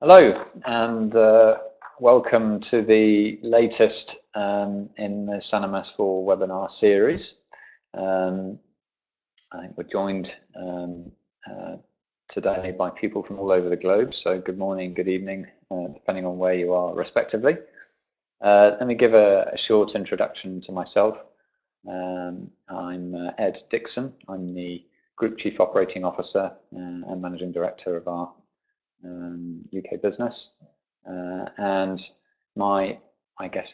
Hello, and welcome to the latest in the SanaMass 4 webinar series. I think we're joined today by people from all over the globe, so good morning, good evening, depending on where you are respectively. Let me give a short introduction to myself. I'm Ed Dixon. I'm the Group Chief Operating Officer and Managing Director of our UK business, and my,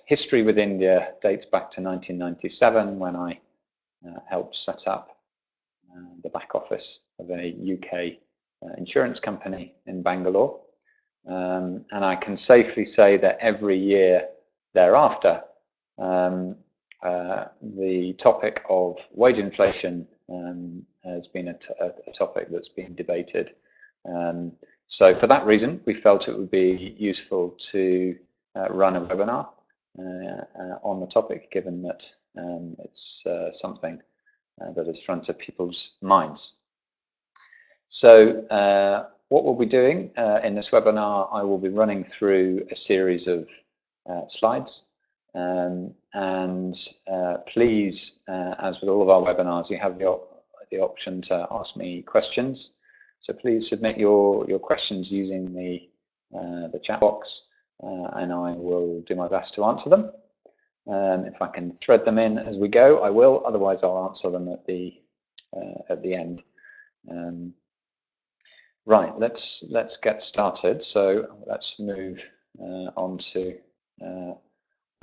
history with India dates back to 1997 when I helped set up the back office of a UK insurance company in Bangalore, and I can safely say that every year thereafter the topic of wage inflation has been a topic that's been debated. So for that reason, we felt it would be useful to run a webinar on the topic, given that it's something that is front of people's minds. So what we'll be doing in this webinar, I will be running through a series of slides. And please, as with all of our webinars, you have the option to ask me questions. So please submit your questions using the chat box, and I will do my best to answer them. If I can thread them in as we go, I will. Otherwise, I'll answer them at the end. Right, let's get started. So let's move on to the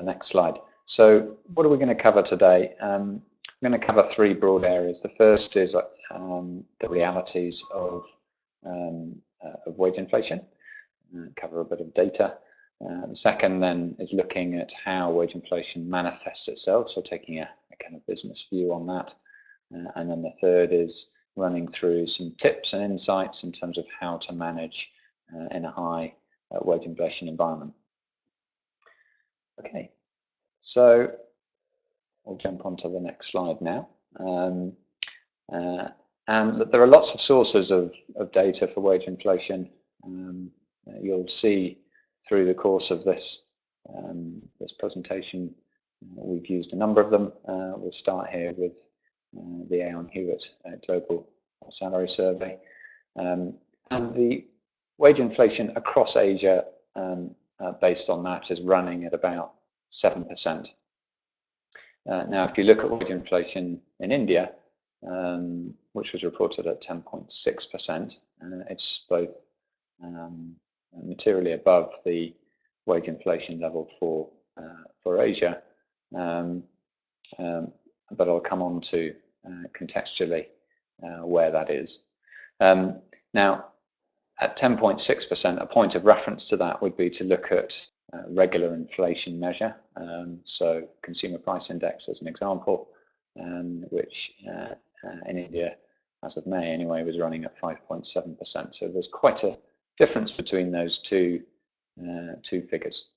next slide. So what are we going to cover today? I'm going to cover three broad areas. The first is the realities of wage inflation, cover a bit of data. The second then is looking at how wage inflation manifests itself, so taking a kind of business view on that. And then the third is running through some tips and insights in terms of how to manage in a high wage inflation environment. Okay, so we'll jump on to the next slide now. And there are lots of sources of data for wage inflation. You'll see through the course of this presentation, we've used a number of them. We'll start here with the Aon Hewitt Global Salary Survey. And the wage inflation across Asia, based on that, is running at about 7%. Now, if you look at wage inflation in India, which was reported at 10.6%, it's both materially above the wage inflation level for Asia, but I'll come on to contextually where that is. Now, at 10.6%, a point of reference to that would be to look at regular inflation measure, so consumer price index as an example, which in India, as of May anyway, was running at 5.7%. So there's quite a difference between those two figures.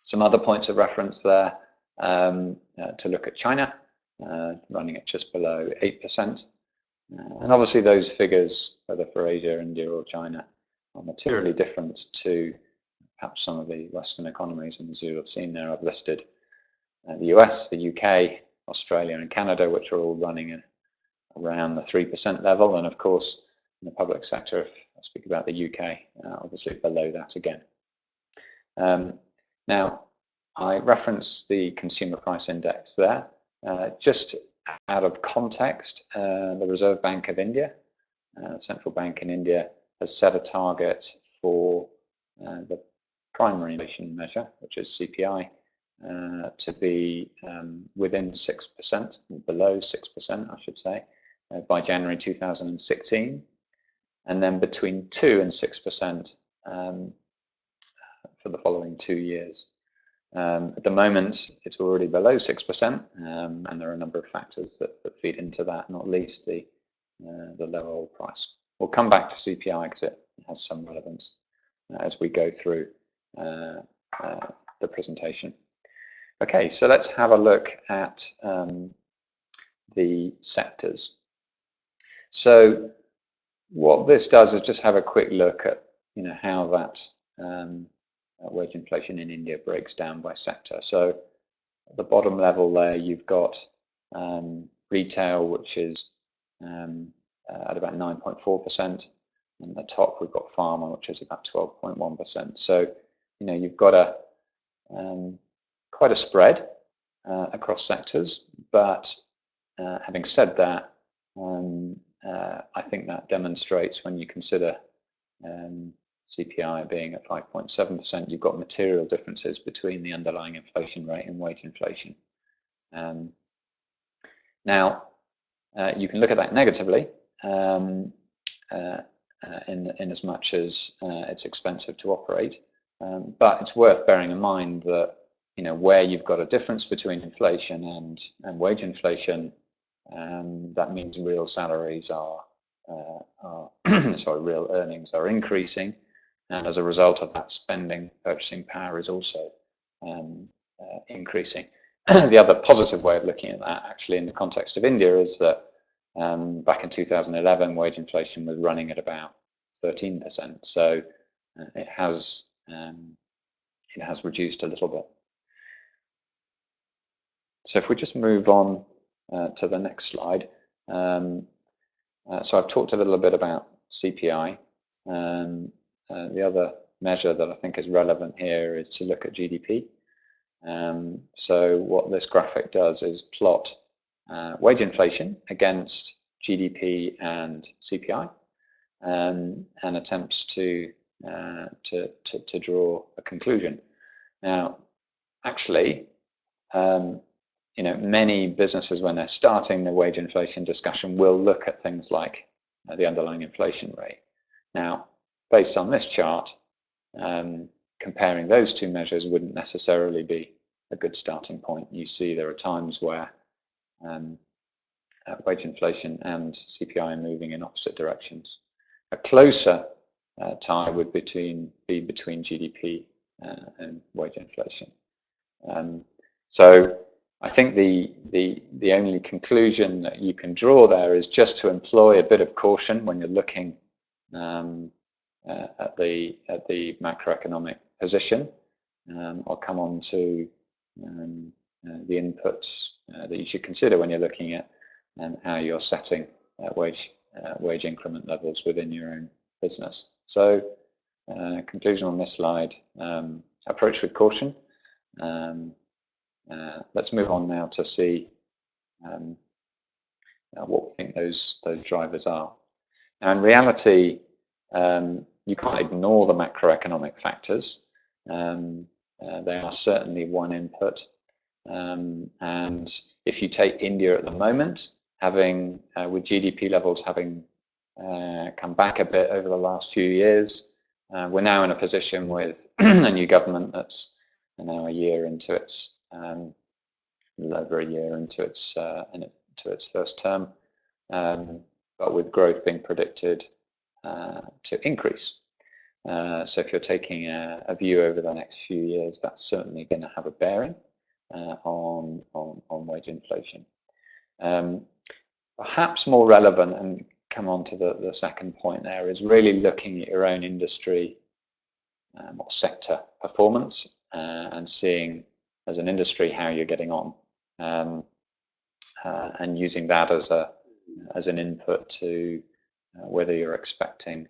Some other points of reference there to look at China, running at just below 8%. And obviously those figures, whether for Asia, India or China, are materially different to perhaps some of the Western economies. And as you'll have seen there, I've listed the US, the UK, Australia and Canada, which are all running at around the 3% level. And of course, in the public sector, if I speak about the UK, obviously below that again. Now, I referenced the consumer price index there. Just out of context, the Reserve Bank of India, central bank in India, has set a target for the primary inflation measure, which is CPI, to be within 6%, below 6%, I should say, by January 2016, and then between 2 and 6% for the following 2 years. At the moment, it's already below 6%, and there are a number of factors that feed into that, not least the low oil price. We'll come back to CPI because it has some relevance as we go through the presentation. Okay, so let's have a look at the sectors. So what this does is just have a quick look at how that wage inflation in India breaks down by sector. So at the bottom level there, you've got retail, which is at about 9.4%, and at the top we've got pharma, which is about 12.1%. So you've got quite a spread across sectors, but having said that, I think that demonstrates, when you consider CPI being at 5.7%, you've got material differences between the underlying inflation rate and wage inflation. Now, you can look at that negatively, in as much as it's expensive to operate, but it's worth bearing in mind that where you've got a difference between inflation and wage inflation, that means real salaries are sorry, real earnings are increasing, and as a result of that, purchasing power is also increasing. The other positive way of looking at that, actually, in the context of India, is that back in 2011, wage inflation was running at about 13%. So it has reduced a little bit. So if we just move on to the next slide. So I've talked a little bit about CPI. The other measure that I think is relevant here is to look at GDP. So what this graphic does is plot wage inflation against GDP and CPI, and attempts to draw a conclusion. Now, actually, many businesses, when they're starting the wage inflation discussion, will look at things like the underlying inflation rate. Now, based on this chart, comparing those two measures wouldn't necessarily be a good starting point. You see there are times where wage inflation and CPI are moving in opposite directions. A closer tie would be between GDP and wage inflation. So I think the only conclusion that you can draw there is just to employ a bit of caution when you're looking at the macroeconomic position. I'll come on to the inputs that you should consider when you're looking at how you're setting wage increment levels within your own business. So, conclusion on this slide: approach with caution. Let's move on now to see what we think those drivers are. Now, in reality, you can't ignore the macroeconomic factors. They are certainly one input. And if you take India at the moment, with GDP levels having come back a bit over the last few years, we're now in a position with a new government that's now a year into its, over a year into its first term, but with growth being predicted to increase. So if you're taking a view over the next few years, that's certainly going to have a bearing on wage inflation. Perhaps more relevant, and come on to the second point there, is really looking at your own industry or sector performance and seeing as an industry how you're getting on, and using that as an input to whether you're expecting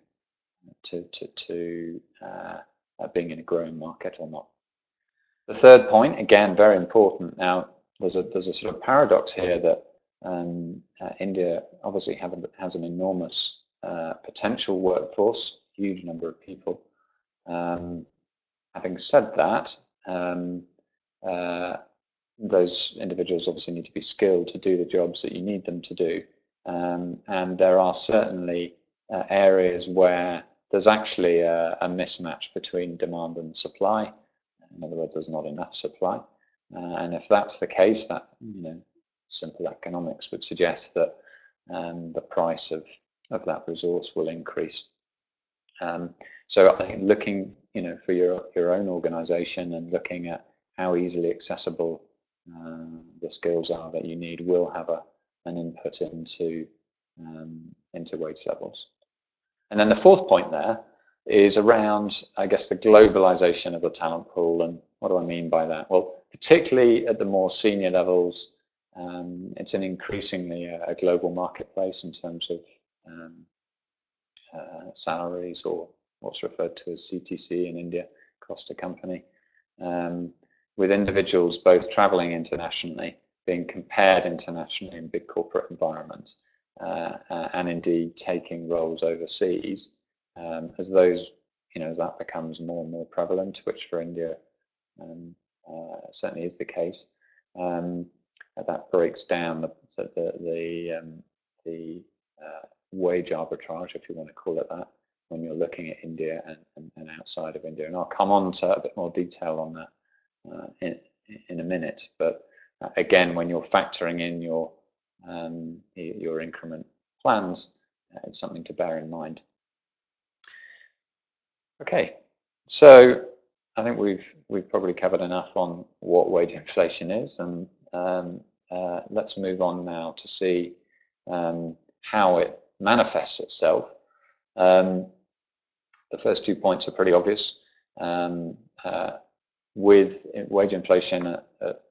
to being in a growing market or not. The third point, again, very important. Now, there's a sort of paradox here that India obviously has an enormous potential workforce, huge number of people. Having said that, those individuals obviously need to be skilled to do the jobs that you need them to do, and there are certainly areas where there's actually a mismatch between demand and supply. In other words, there's not enough supply, and if that's the case, that simple economics would suggest that the price of that resource will increase. So I think looking for your own organization and looking at how easily accessible the skills are that you need will have an input into wage levels. And then the fourth point there is around, I guess, the globalization of the talent pool. And what do I mean by that? Well, particularly at the more senior levels, it's an increasingly a global marketplace in terms of salaries, or what's referred to as CTC in India, cost to company, with individuals both traveling internationally, being compared internationally in big corporate environments, and indeed taking roles overseas, as those, as that becomes more and more prevalent, which for India certainly is the case. That breaks down the wage arbitrage, if you want to call it that, when you're looking at India and outside of India. And I'll come on to a bit more detail on that in a minute. But again, when you're factoring in your increment plans, it's something to bear in mind. Okay, so I think we've probably covered enough on what wage inflation is, and let's move on now to see how it manifests itself. The first 2 points are pretty obvious. With wage inflation at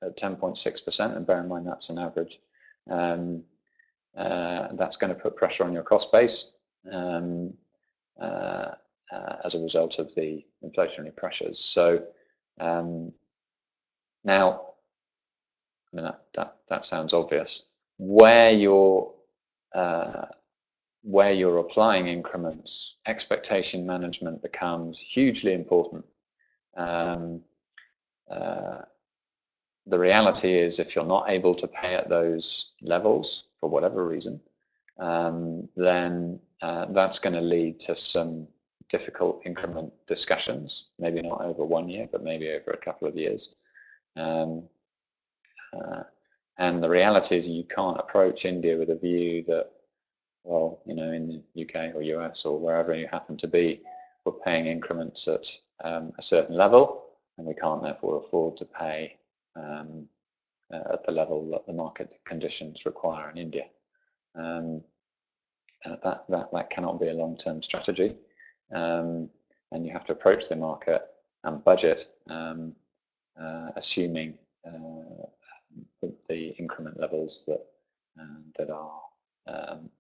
10.6%, and bear in mind that's an average, that's going to put pressure on your cost base as a result of the inflationary pressures. So now, I mean, that sounds obvious. Where you're applying increments, expectation management becomes hugely important. The reality is, if you're not able to pay at those levels for whatever reason, then that's going to lead to some difficult increment discussions, maybe not over 1 year, but maybe over a couple of years. And the reality is, you can't approach India with a view that, well, in the UK or US or wherever you happen to be, we're paying increments at a certain level, and we can't therefore afford to pay at the level that the market conditions require in India. That cannot be a long-term strategy, and you have to approach the market and budget assuming the increment levels that are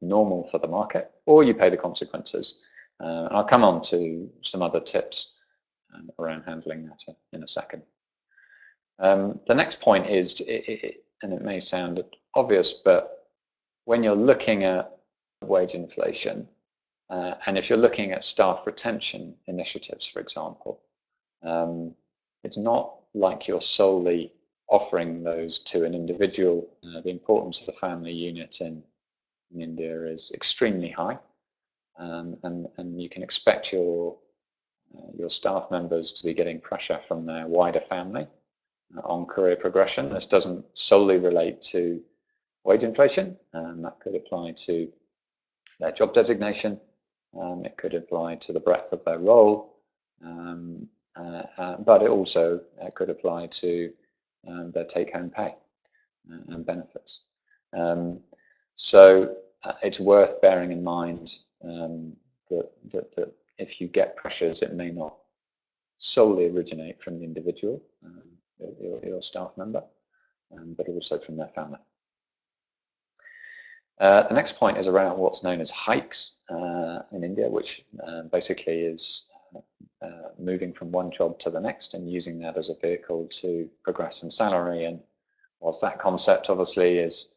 normal for the market, or you pay the consequences. I'll come on to some other tips around handling that in a second. The next point is, and it may sound obvious, but when you're looking at wage inflation, and if you're looking at staff retention initiatives, for example, it's not like you're solely offering those to an individual. The importance of the family unit in India is extremely high, and you can expect your staff members to be getting pressure from their wider family on career progression. This doesn't solely relate to wage inflation, and that could apply to their job designation. It could apply to the breadth of their role, but it also could apply to their take-home pay and benefits. So it's worth bearing in mind that if you get pressures, it may not solely originate from the individual, your staff member, but also from their family. The next point is around what's known as hikes in India, which basically is moving from one job to the next and using that as a vehicle to progress in salary. And whilst that concept obviously is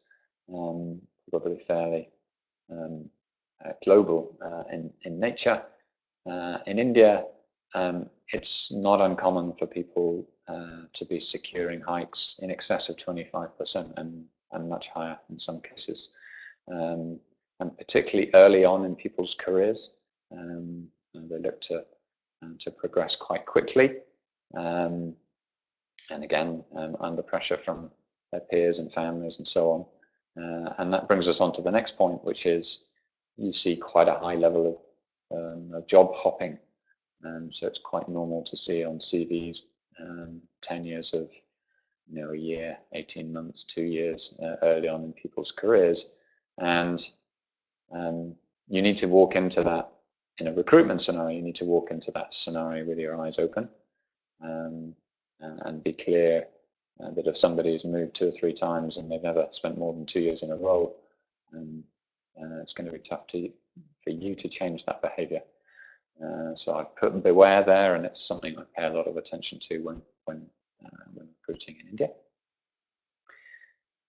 probably fairly global in nature, in India, it's not uncommon for people to be securing hikes in excess of 25% and much higher in some cases. And particularly early on in people's careers, they look to progress quite quickly, and again, under pressure from their peers and families and so on. And that brings us on to the next point, which is you see quite a high level of job hopping. So it's quite normal to see on CVs 10 years of, a year, 18 months, 2 years early on in people's careers. And you need to walk into that in a recruitment scenario, you need to walk into that scenario with your eyes open, and be clear that if somebody has moved 2 or 3 times and they've never spent more than 2 years in a role, it's going to be tough for you to change that behavior. So I put beware there, and it's something I pay a lot of attention to when recruiting in India.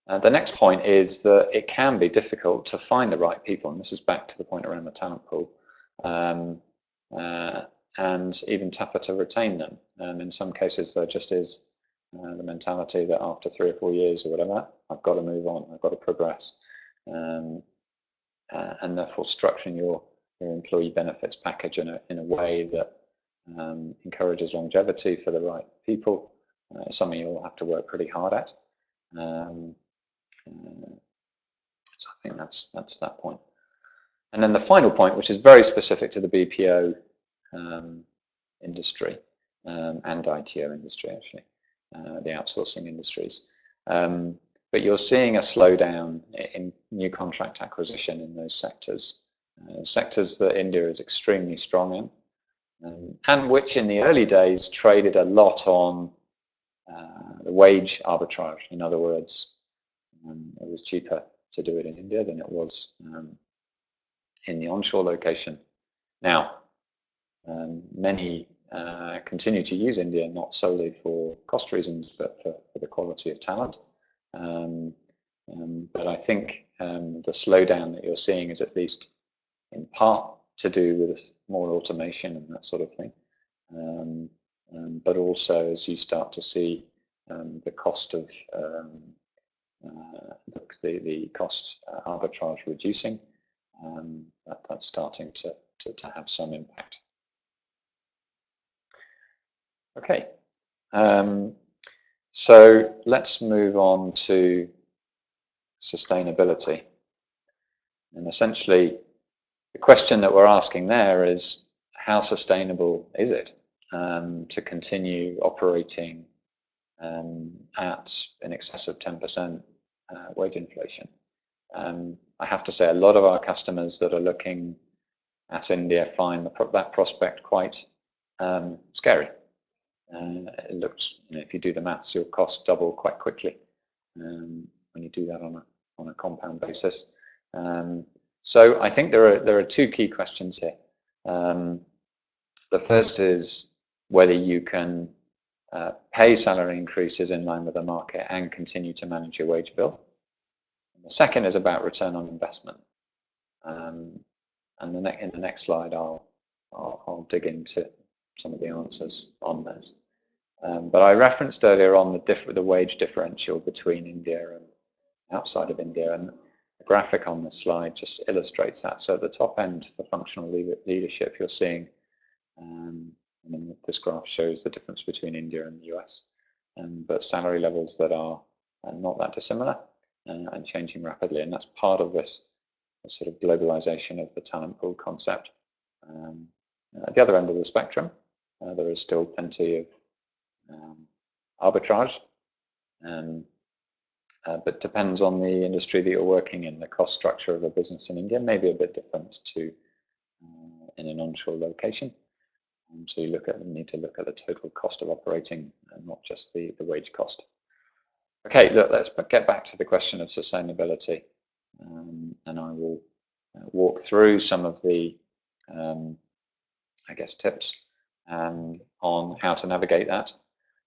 The next point is that it can be difficult to find the right people, and this is back to the point around the talent pool, and even tougher to retain them. In some cases, there just is the mentality that after 3 or 4 years or whatever, I've got to move on, I've got to progress, and therefore structuring your employee benefits package in a way that encourages longevity for the right people is something you'll have to work pretty hard at. So I think that's that point. And then the final point, which is very specific to the BPO industry and ITO industry, actually, the outsourcing industries. But you're seeing a slowdown in new contract acquisition in those sectors, sectors that India is extremely strong in, and which in the early days traded a lot on the wage arbitrage. In other words, it was cheaper to do it in India than it was in the onshore location. Now, many continue to use India not solely for cost reasons, but for the quality of talent. But I think the slowdown that you're seeing is at least in part to do with more automation and that sort of thing. But also as you start to see the cost of the cost arbitrage reducing, that's starting to have some impact. Okay, so let's move on to sustainability. And essentially, the question that we're asking there is, how sustainable is it to continue operating at in excess of 10% wage inflation? I have to say, a lot of our customers that are looking at India find that prospect quite scary. It looks, if you do the maths, your costs double quite quickly when you do that on a compound basis. So I think there are 2 key questions here. The first is whether you can pay salary increases in line with the market and continue to manage your wage bill. And the second is about return on investment. And in the next slide, I'll dig into some of the answers on this. But I referenced earlier on the wage differential between India and outside of India, and the graphic on this slide just illustrates that. So at the top end for functional leadership, you're seeing, and this graph shows the difference between India and the US, but salary levels that are not that dissimilar and changing rapidly, and that's part of this sort of globalization of the talent pool concept. At the other end of the spectrum, there is still plenty of arbitrage, but depends on the industry that you're working in. The cost structure of a business in India may be a bit different to in an onshore location. So you need to look at the total cost of operating and not just the wage cost. Okay, look, let's get back to the question of sustainability, and I will walk through some of the, I guess, tips on how to navigate that.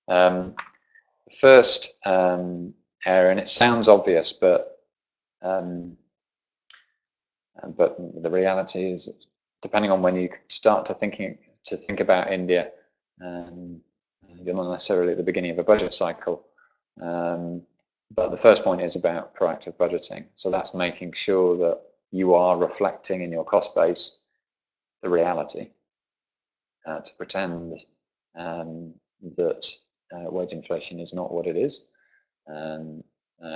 The first area, and it sounds obvious, but the reality is, depending on when you start to think about India, you're not necessarily at the beginning of a budget cycle. But the first point is about proactive budgeting. So that's making sure that you are reflecting in your cost base the reality. To pretend that wage inflation is not what it is,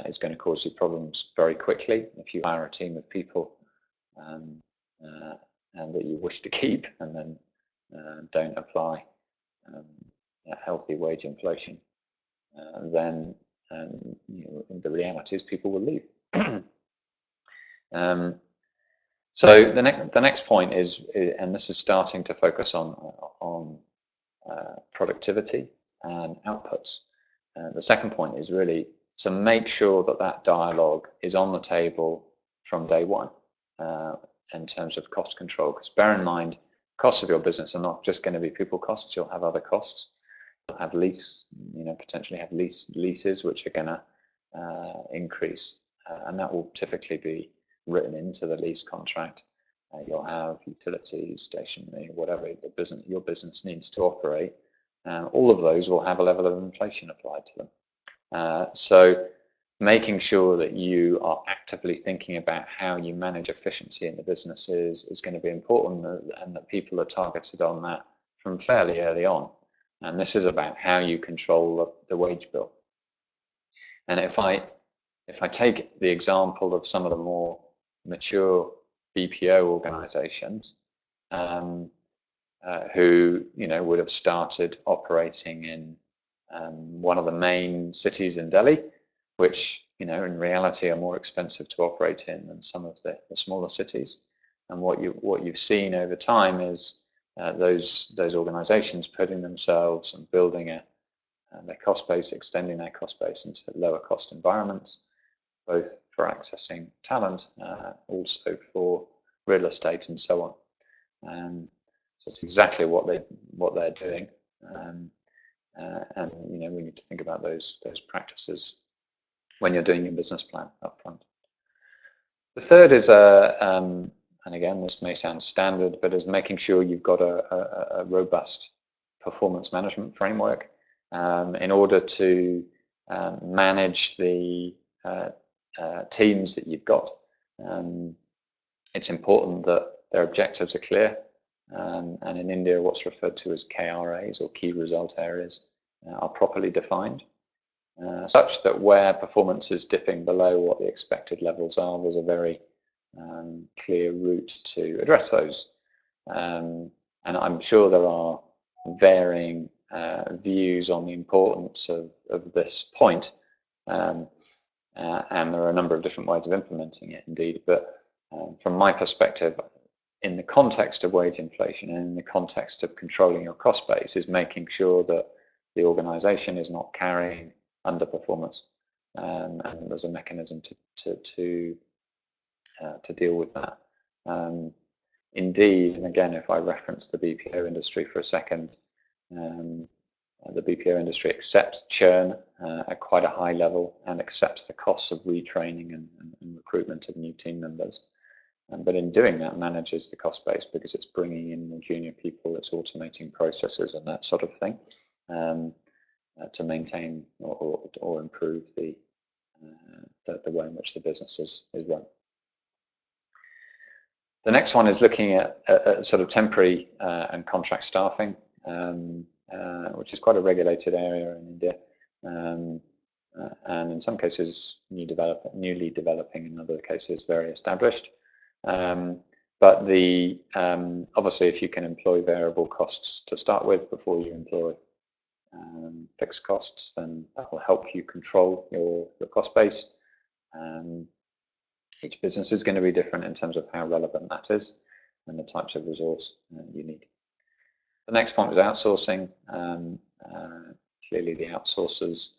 is going to cause you problems very quickly if you hire a team of people and that you wish to keep, and then don't apply healthy wage inflation. Then the reality is people will leave. So the next point is, and this is starting to focus on productivity and outputs. The second point is really to make sure that that dialogue is on the table from day one in terms of cost control. Because bear in mind, costs of your business are not just going to be people costs. You'll have other costs. You'll have potentially have leases which are going to increase, and that will typically be written into the lease contract. You'll have utilities, stationery, whatever your business needs to operate. All of those will have a level of inflation applied to them. So making sure that you are actively thinking about how you manage efficiency in the business is going to be important, and that people are targeted on that from fairly early on. And this is about how you control the wage bill. And if I take the example of some of the more mature BPO organizations, who would have started operating in one of the main cities in Delhi, which in reality are more expensive to operate in than some of the smaller cities. And what you've seen over time is those organizations putting themselves and building their cost base, extending their cost base into lower cost environments, both for accessing talent, also for real estate and so on. So it's exactly what they're doing, and we need to think about those practices when you're doing your business plan up front. The third is and again, this may sound standard, but is making sure you've got a robust performance management framework in order to manage the teams that you've got. It's important that their objectives are clear, and in India, what's referred to as KRAs, or key result areas, are properly defined, such that where performance is dipping below what the expected levels are, there's a very clear route to address those. And I'm sure there are varying views on the importance of this point, and there are a number of different ways of implementing it indeed. But from my perspective, in the context of wage inflation and in the context of controlling your cost base, is making sure that the organization is not carrying underperformance, and there's a mechanism to deal with that. Indeed, and again, if I reference the BPO industry for a second, the BPO industry accepts churn at quite a high level and accepts the costs of retraining and recruitment of new team members. But in doing that, manages the cost base because it's bringing in more junior people, it's automating processes and that sort of thing, to maintain or improve the way in which the business is run. The next one is looking at sort of temporary and contract staffing, which is quite a regulated area in India, and in some cases newly developing, in other cases very established. But obviously, if you can employ variable costs to start with before you employ fixed costs, then that will help you control your cost base. Each business is going to be different in terms of how relevant that is and the types of resource you need. The next point was outsourcing. Clearly, the outsourcers,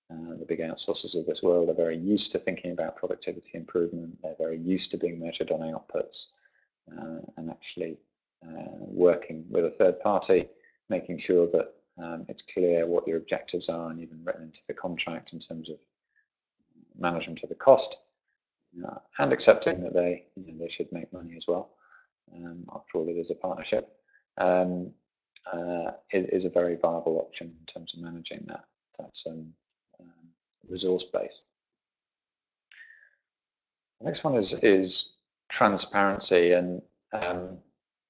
the big outsourcers of this world, are very used to thinking about productivity improvement. They're very used to being measured on outputs, and actually working with a third party, making sure that it's clear what your objectives are and even written into the contract in terms of management of the cost, and accepting that they should make money as well. After all, it is a partnership. Is a very viable option in terms of managing that resource base. The next one is transparency, and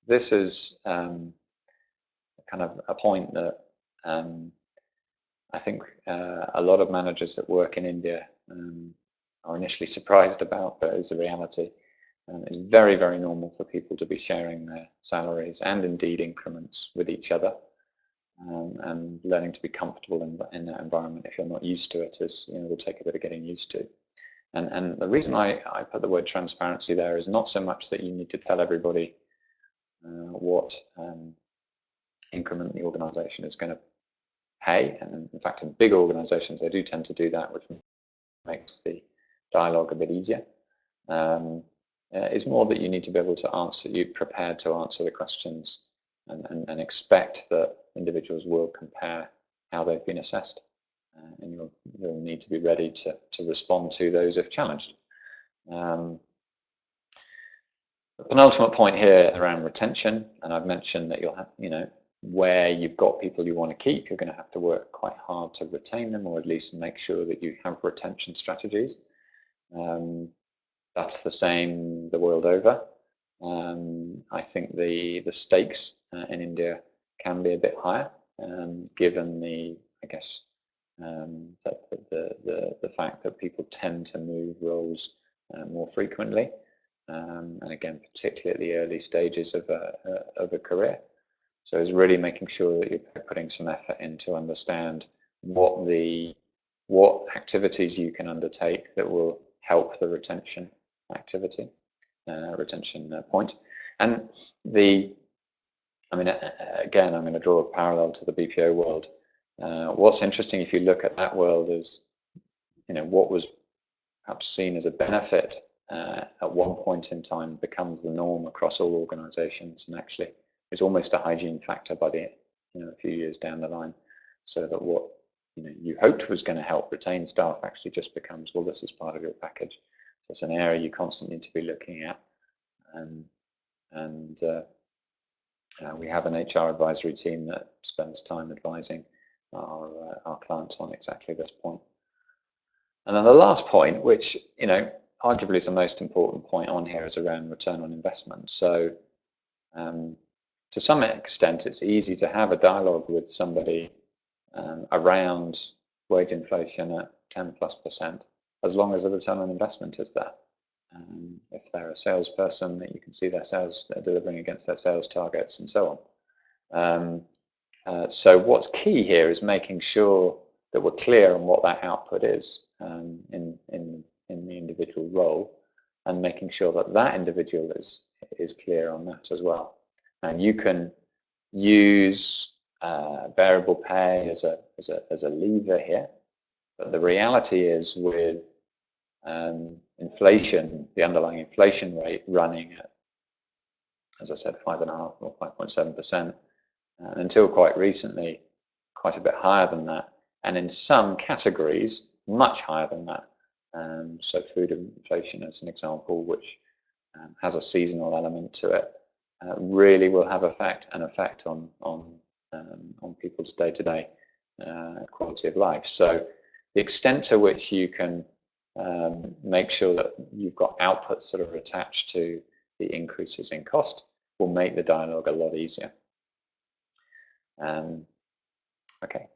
this is kind of a point that I think a lot of managers that work in India are initially surprised about, but is the reality. It's very, very normal for people to be sharing their salaries and indeed increments with each other, and learning to be comfortable in that environment, if you're not used to it, will take a bit of getting used to. And the reason I put the word transparency there is not so much that you need to tell everybody what increment the organization is going to pay. And in fact, in big organizations, they do tend to do that, which makes the dialogue a bit easier. It's more that you need to be able to answer, you're prepared to answer the questions and expect that individuals will compare how they've been assessed. And you'll need to be ready to respond to those if challenged. The penultimate point here is around retention, and I've mentioned that you'll have, where you've got people you want to keep, you're going to have to work quite hard to retain them, or at least make sure that you have retention strategies. That's the same the world over. I think the stakes in India can be a bit higher, given the, I guess, the fact that people tend to move roles more frequently, and again, particularly at the early stages of a career. So it's really making sure that you're putting some effort in to understand what activities you can undertake that will help the retention activity, retention point. And again, I'm going to draw a parallel to the BPO world. What's interesting, if you look at that world, is what was perhaps seen as a benefit at one point in time becomes the norm across all organizations, and actually it's almost a hygiene factor by a few years down the line, so that what you hoped was going to help retain staff actually just becomes, well, this is part of your package. So it's an area you constantly need to be looking at, and we have an HR advisory team that spends time advising our clients on exactly this point. And then the last point, which arguably is the most important point on here, is around return on investment. So to some extent, it's easy to have a dialogue with somebody around wage inflation at 10+%, as long as the return on investment is there. If they're a salesperson, that you can see their sales, they're delivering against their sales targets and so on. So what's key here is making sure that we're clear on what that output is in the individual role, and making sure that that individual is clear on that as well. And you can use variable pay as a lever here, but the reality is, with inflation, the underlying inflation rate running at, as I said, 5.5 or 5.7%, until quite recently, quite a bit higher than that, and in some categories, much higher than that. So food inflation, as an example, which has a seasonal element to it, really will have an effect on people's day-to-day quality of life. So the extent to which you can make sure that you've got outputs that are attached to the increases in cost will make the dialogue a lot easier. Okay,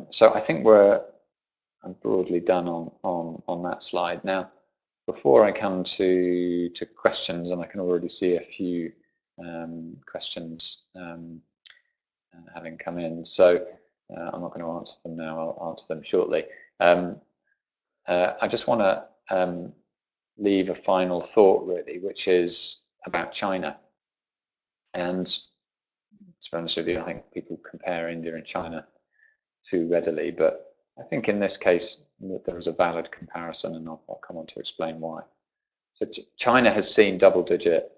so I think I'm broadly done on that slide. Now, before I come to questions, and I can already see a few questions having come in, so I'm not going to answer them now. I'll answer them shortly. I just want to leave a final thought, really, which is about China. And to be honest with you, I think people compare India and China too readily, but I think in this case that there is a valid comparison, and I'll come on to explain why. So China has seen double-digit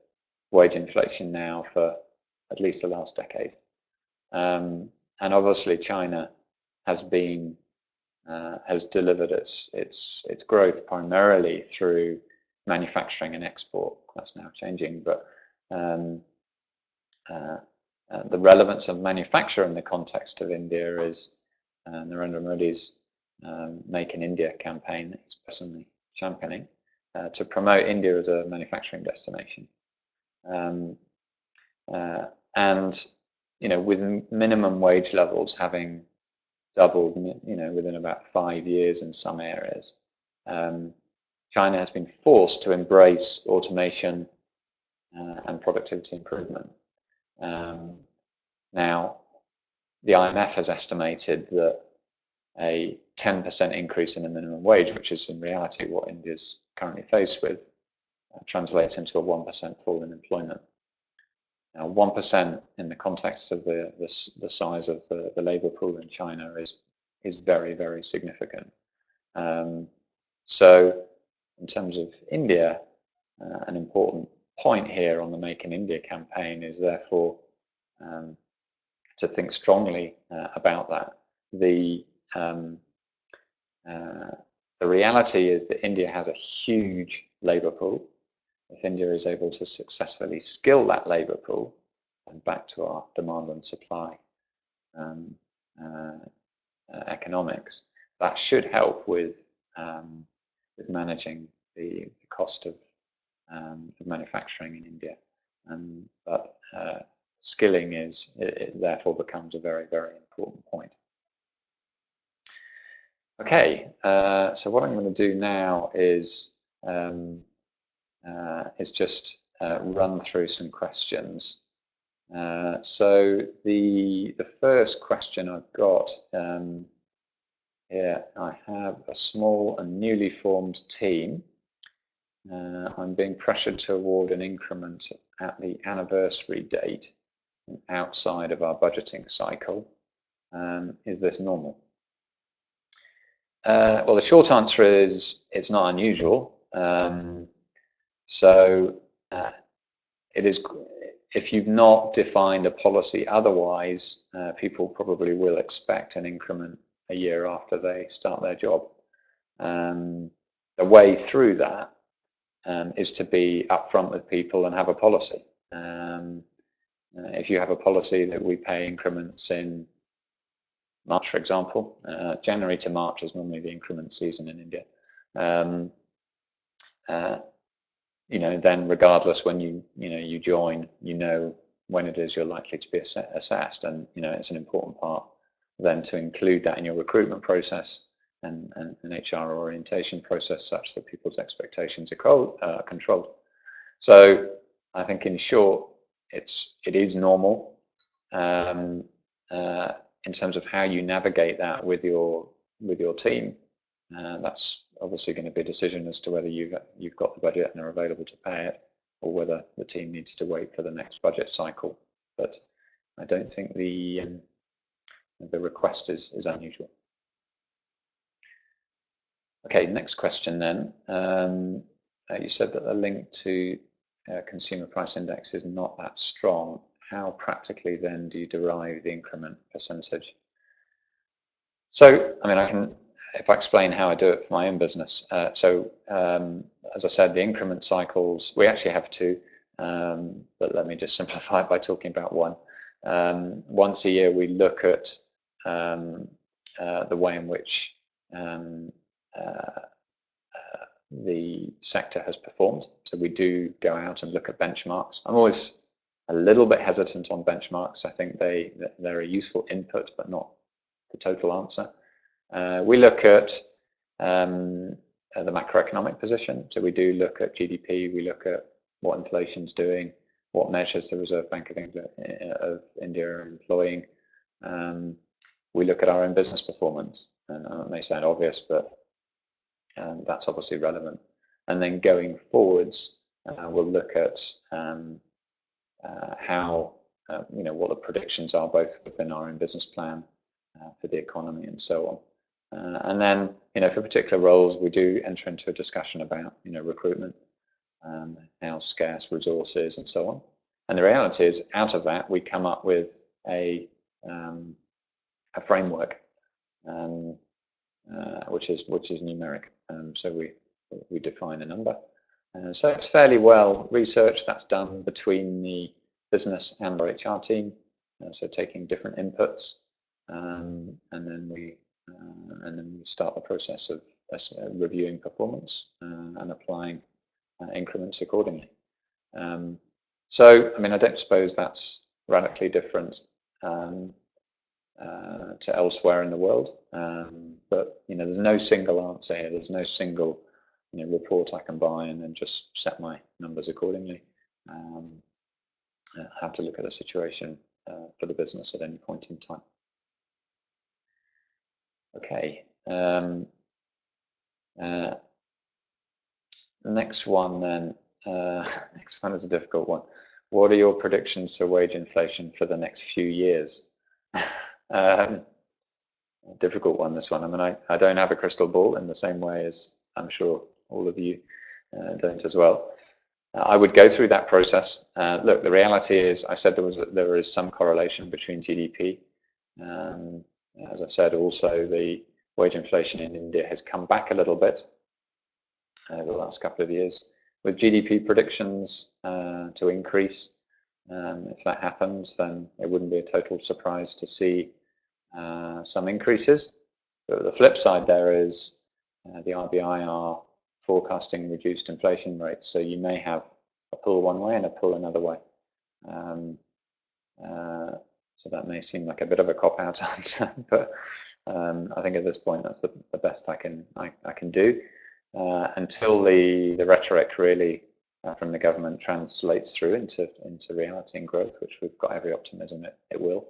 wage inflation now for at least the last decade, and obviously China has delivered its growth primarily through manufacturing and export. That's now changing, but the relevance of manufacture in the context of India is Narendra Modi's Make in India campaign that he's personally championing to promote India as a manufacturing destination. And with minimum wage levels having doubled, within about 5 years in some areas, China has been forced to embrace automation and productivity improvement. Now, the IMF has estimated that a 10% increase in the minimum wage, which is in reality what India's currently faced with, translates into a 1% fall in employment. Now, 1% in the context of the size of the labor pool in China is very, very significant. So in terms of India, an important point here on the Make in India campaign is therefore to think strongly about that. The reality is that India has a huge labor pool. If India is able to successfully skill that labor pool, and back to our demand and supply economics, that should help with managing the cost of manufacturing in India. But skilling it therefore becomes a very, very important point. Okay, so what I'm going to do now is just run through some questions. So the first question I've got here, I have a small and newly formed team. I'm being pressured to award an increment at the anniversary date outside of our budgeting cycle. Is this normal? Well, the short answer is it's not unusual. So it is. If you've not defined a policy otherwise, people probably will expect an increment a year after they start their job. The way through that is to be upfront with people and have a policy. If you have a policy that we pay increments in March, for example, January to March is normally the increment season in India. Then regardless when you join, when it is you're likely to be assessed, and it's an important part then to include that in your recruitment process and an HR orientation process such that people's expectations are controlled. So I think in short, it is normal. In terms of how you navigate that with your team, that's obviously going to be a decision as to whether you've got the budget and are available to pay it, or whether the team needs to wait for the next budget cycle. But I don't think the request is unusual. Okay, next question then. You said that the link to consumer price index is not that strong. How practically then do you derive the increment percentage? So, I can, if I explain how I do it for my own business. As I said, the increment cycles, we actually have two, but let me just simplify it by talking about one. Once a year, we look at the way in which the sector has performed. So we do go out and look at benchmarks. I'm always a little bit hesitant on benchmarks. I think they're a useful input, but not the total answer. We look at the macroeconomic position. So we do look at GDP. We look at what inflation's doing, what measures the Reserve Bank of India are employing. We look at our own business performance. And it may sound obvious, but that's obviously relevant. And then going forwards, we'll look at how, what the predictions are both within our own business plan for the economy and so on. And then, for particular roles, we do enter into a discussion about, recruitment, how scarce resources and so on. And the reality is, out of that, we come up with a framework, which is numeric. So we define a number. So it's fairly well researched. That's done between the business and our HR team. So taking different inputs, and then we start the process of reviewing performance and applying increments accordingly. So I don't suppose that's radically different to elsewhere in the world, but there's no single answer here. There's no single report I can buy and then just set my numbers accordingly. I have to look at the situation for the business at any point in time. Okay. The next one then. Next one is a difficult one. What are your predictions for wage inflation for the next few years? Difficult one, this one. I mean, I don't have a crystal ball in the same way as I'm sure all of you don't as well. I would go through that process. Look, the reality is, I said there is some correlation between GDP. As I said, also the wage inflation in India has come back a little bit over the last couple of years, with GDP predictions to increase. If that happens, then it wouldn't be a total surprise to see some increases. But the flip side there is the RBI are forecasting reduced inflation rates, so you may have a pull one way and a pull another way. So that may seem like a bit of a cop-out answer, but I think at this point that's the best I can do until the rhetoric really from the government translates through into reality and growth, which we've got every optimism it will.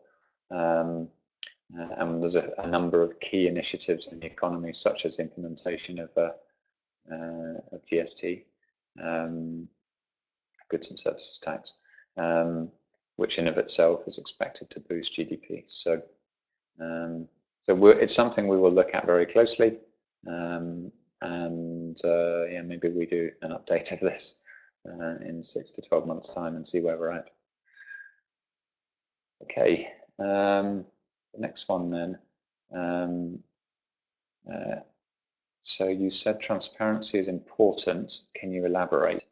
And there's a number of key initiatives in the economy, such as the implementation of GST, goods and services tax, which in of itself is expected to boost GDP. So, it's something we will look at very closely, and yeah, maybe we do an update of this in 6 to 12 months' time and see where we're at. Okay. The next one then. So you said transparency is important. Can you elaborate?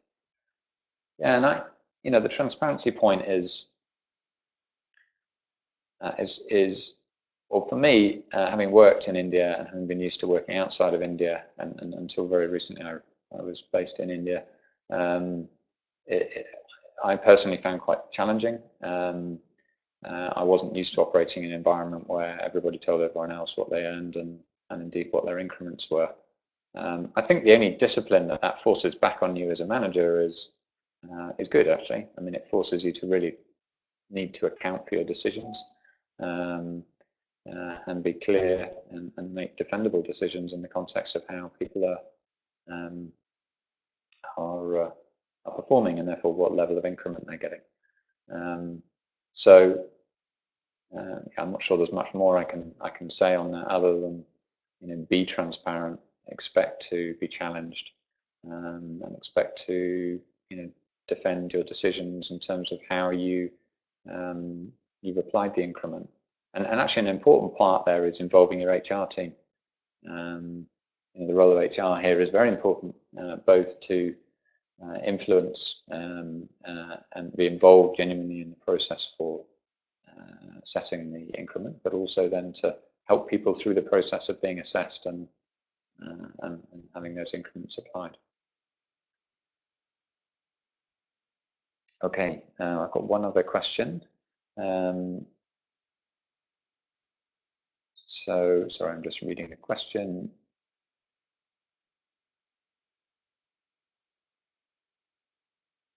Yeah, and the transparency point is well, for me, having worked in India and having been used to working outside of India, and until very recently I was based in India, I personally found quite challenging. I wasn't used to operating in an environment where everybody told everyone else what they earned and indeed what their increments were. I think the only discipline that forces back on you as a manager is good, actually. I mean, it forces you to really need to account for your decisions and be clear and make defendable decisions in the context of how people are performing and therefore what level of increment they're getting. So I'm not sure there's much more I can say on that other than be transparent, expect to be challenged, and expect to defend your decisions in terms of how you've applied the increment. And actually an important part there is involving your HR team. The role of HR here is very important, both to influence and be involved genuinely in the process for setting the increment, but also then to help people through the process of being assessed and having those increments applied. Okay, I've got one other question. So, sorry, I'm just reading the question.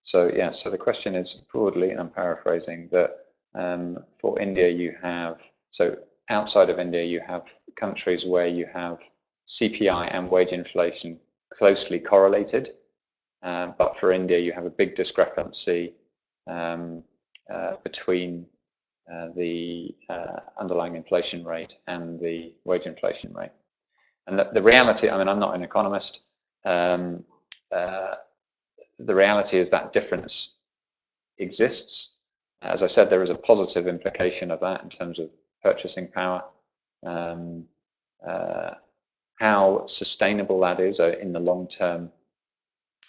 So, yeah, so the question is broadly, and I'm paraphrasing, that for India you have, so outside of India you have countries where you have CPI and wage inflation closely correlated, but for India you have a big discrepancy between the underlying inflation rate and the wage inflation rate. And the reality, I mean, I'm not an economist, the reality is that difference exists. As I said, there is a positive implication of that in terms of purchasing power. How sustainable that is in the long term,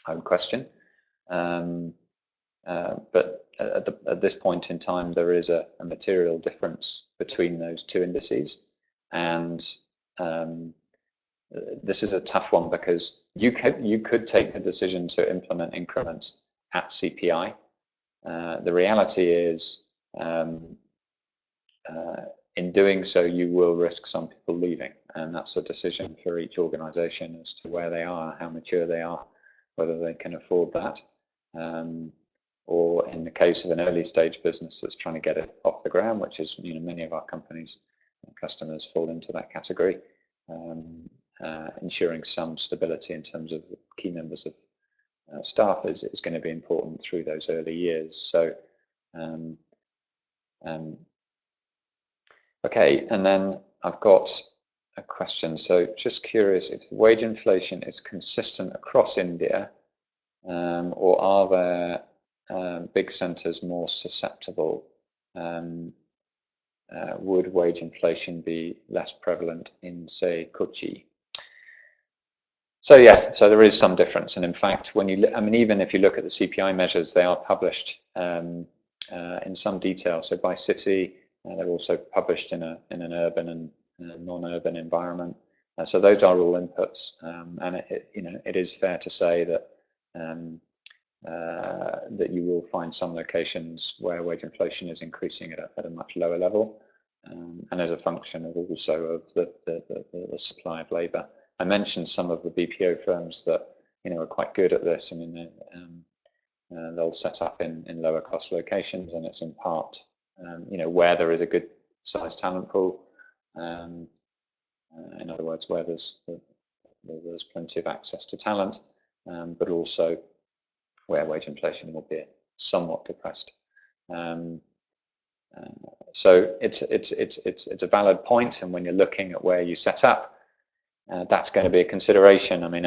I would question. But at this point in time, there is a material difference between those two indices. And this is a tough one because you could take the decision to implement increments at CPI. The reality is, in doing so, you will risk some people leaving, and that's a decision for each organization as to where they are, how mature they are, whether they can afford that. Or in the case of an early stage business that's trying to get it off the ground, which is many of our companies and customers fall into that category, ensuring some stability in terms of the key members of staff is going to be important through those early years. So, okay, and then I've got a question. So just curious if the wage inflation is consistent across India, or are there big centres more susceptible? Would wage inflation be less prevalent in, say, Kochi? So yeah, so there is some difference, and in fact, when you, I mean, even if you look at the CPI measures, they are published in some detail. So by city, they're also published in an urban and non-urban environment. So those are all inputs, and it is fair to say that that you will find some locations where wage inflation is increasing at a much lower level, and as a function of also of the supply of labour. I mentioned some of the BPO firms that are quite good at this. I mean, they'll set up in lower cost locations, and it's in part where there is a good sized talent pool. In other words, where there's plenty of access to talent, but also where wage inflation will be somewhat depressed. So it's a valid point, and when you're looking at where you set up, that's going to be a consideration. I mean,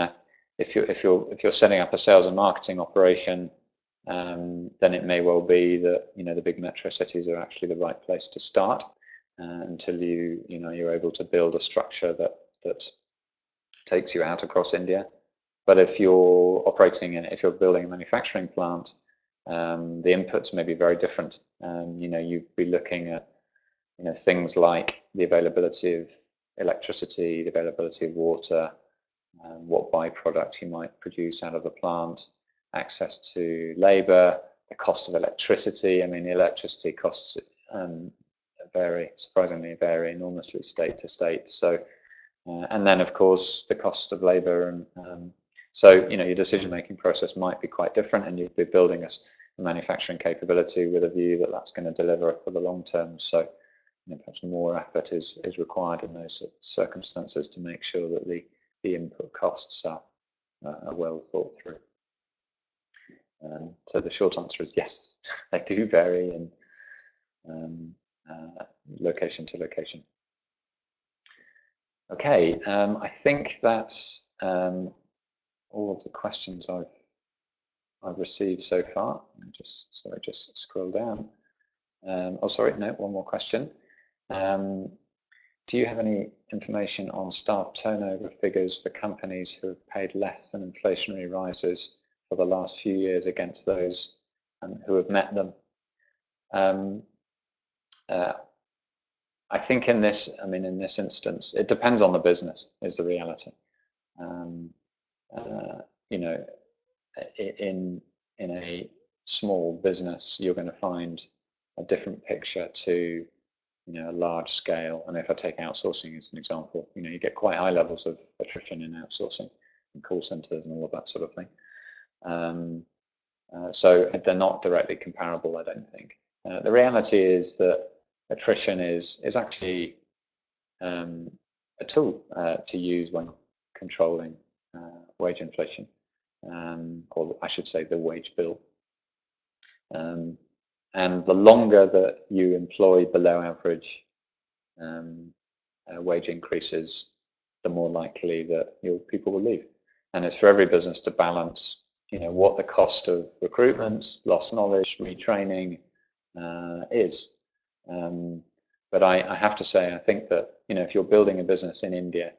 if you're setting up a sales and marketing operation, then it may well be that the big metro cities are actually the right place to start until you're able to build a structure that takes you out across India. But if you're if you're building a manufacturing plant, the inputs may be very different. You'd be looking at things like the availability of electricity, the availability of water, what byproduct you might produce out of the plant, access to labour, the cost of electricity. I mean, the electricity costs surprisingly vary enormously state to state. So, and then of course the cost of labour, and so your decision-making process might be quite different, and you'd be building a manufacturing capability with a view that that's going to deliver for the long term. So perhaps more effort is required in those circumstances to make sure that the input costs are well thought through. So the short answer is yes, they do vary in location to location. Okay, I think that's all of the questions I've received so far. Just scroll down. Oh, sorry, no, one more question. Do you have any information on staff turnover figures for companies who have paid less than inflationary rises for the last few years against those who have met them? I think in this instance, it depends on the business, is the reality. In a small business, you're going to find a different picture to a large scale. And if I take outsourcing as an example, you get quite high levels of attrition in outsourcing and call centers and all of that sort of thing. So they're not directly comparable, I don't think. The reality is that attrition is actually a tool to use when controlling wage inflation, or I should say the wage bill. And the longer that you employ below average wage increases, the more likely that your people will leave. And it's for every business to balance, what the cost of recruitment, lost knowledge, retraining is. But I have to say, I think that if you're building a business in India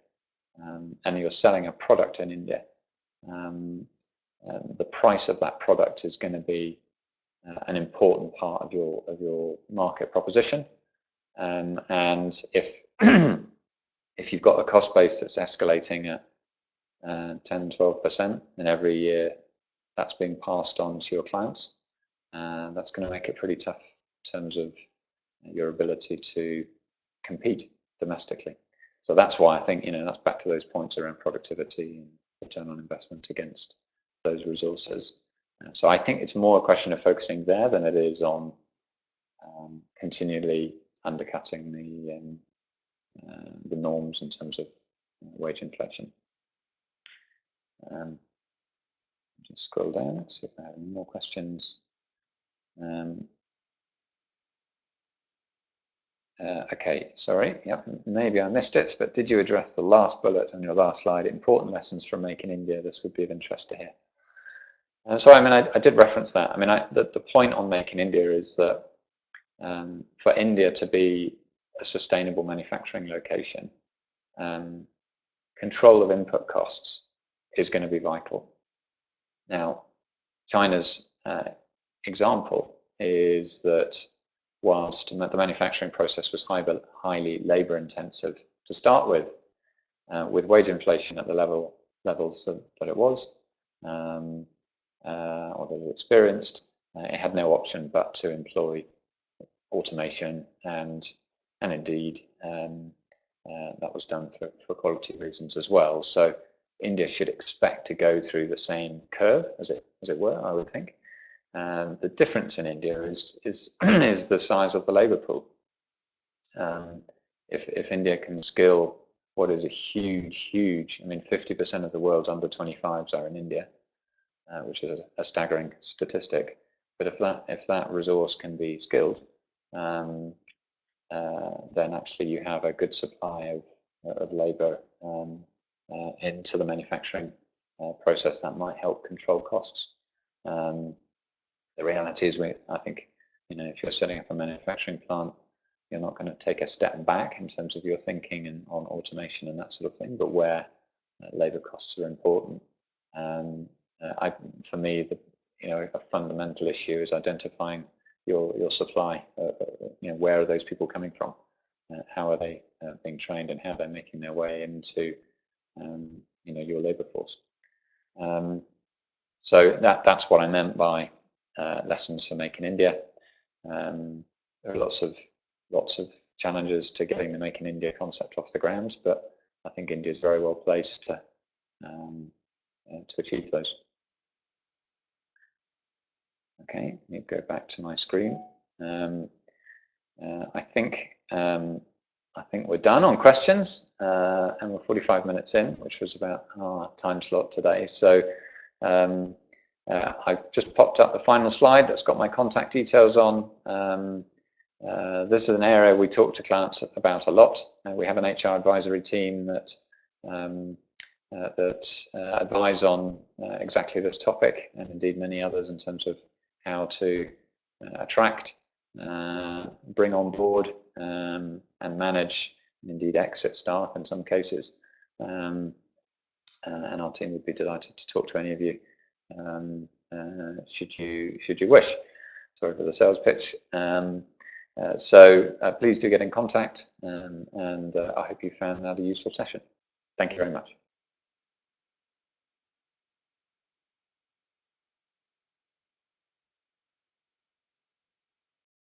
and you're selling a product in India, the price of that product is going to be an important part of your market proposition. And if if you've got a cost base that's escalating at 10-12%, then every year that's being passed on to your clients, that's going to make it pretty tough in terms of your ability to compete domestically. So that's why I think that's back to those points around productivity and return on investment against those resources. So I think it's more a question of focusing there than it is on continually undercutting the norms in terms of wage inflation. Just scroll down, see if I have any more questions. Okay, sorry, yep, maybe I missed it, but did you address the last bullet on your last slide, important lessons from Make in India? This would be of interest to hear. So, I mean, I did reference that. I mean, the point on Make in India is that for India to be a sustainable manufacturing location, control of input costs is going to be vital. Now, China's example is that whilst the manufacturing process was highly labor intensive to start with wage inflation at the levels that it was, or that it experienced, it had no option but to employ automation, and indeed that was done for quality reasons as well. So India should expect to go through the same curve, as it were, I would think. The difference in India is the size of the labor pool. If India can skill what is a huge, I mean, 50% of the world's under 25s are in India, which is a staggering statistic. But if that resource can be skilled, then actually you have a good supply of labor into the manufacturing process that might help control costs. The reality is, I think, if you're setting up a manufacturing plant, you're not going to take a step back in terms of your thinking and on automation and that sort of thing. But where labor costs are important, for me, a fundamental issue is identifying your supply. Where are those people coming from? How are they being trained, and how they're making their way into your labor force? So that's what I meant by lessons for Make in India. There are lots of challenges to getting the Make in India concept off the ground, but I think India is very well placed to achieve those. Okay, let me go back to my screen. I think we're done on questions, and we're 45 minutes in, which was about our time slot today. So I've just popped up the final slide that's got my contact details on. This is an area we talk to clients about a lot. We have an HR advisory team that advise on exactly this topic, and indeed many others, in terms of how to attract, bring on board, and manage, and indeed exit staff in some cases. And our team would be delighted to talk to any of you, should you wish. Sorry for the sales pitch. So please do get in contact, and I hope you found that a useful session. Thank you very much.